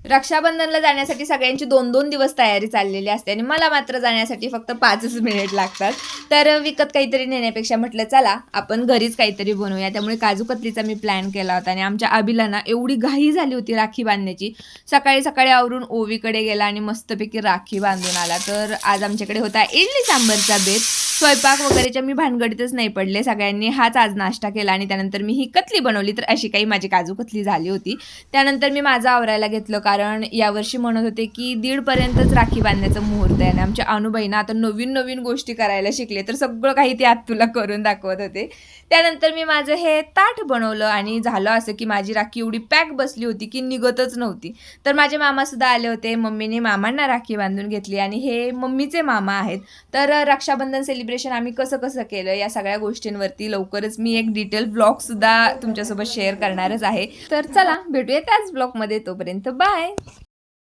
रक्षाबंधनला जाण्यासाठी सगळ्यांची 2-2 दिवस तयारी चाललेली असते आणि मला मात्र जाण्यासाठी फक्त 5च मिनिट लागतात. तर विकत काहीतरी नेण्यापेक्षा म्हटलं चला आपण घरीच काहीतरी बनवूया. त्यामुळे काजू कतलीचा मी प्लॅन केला होता आणि आमच्या अभिला ना एवढी घाई झाली होती राखी बांधण्याची. सकाळी आवरून ओवीकडे गेला आणि मस्तपैकी राखी बांधून आला. तर आज आमच्याकडे होता इडली सांबारचा बेत. स्वयंपाक वगैरेच्या मी भानगडीतच नाही पडले. सगळ्यांनी हाच आज नाश्ता केला आणि त्यानंतर मी ही कतली बनवली. तर अशी काही माझी काजू कतली झाली होती. त्यानंतर मी माझं आवरायला घेतलं, कारण यावर्षी म्हणत होते की 1:30पर्यंतच राखी बांधण्याचा मुहूर्त आहे आणि आमच्या अनुबाईंना आता नवीन गोष्टी करायला शिकले, तर सगळं काही ते तुला करून दाखवत होते. त्यानंतर मी माझं हे ताट बनवलं आणि झालं असं की माझी राखी एवढी पॅक बसली होती की निघतच नव्हती. तर माझे मामासुद्धा आले होते. मम्मीने मामांना राखी बांधून घेतली आणि हे मम्मीचे मामा आहेत. तर रक्षाबंधन सेलिब्रेशन आम्ही कसं केलं या सगळ्या गोष्टींवरती लवकरच मी एक डिटेल ब्लॉगसुद्धा तुमच्यासोबत शेअर करणारच आहे. तर चला भेटूया त्याच ब्लॉगमध्ये. तोपर्यंत बाय.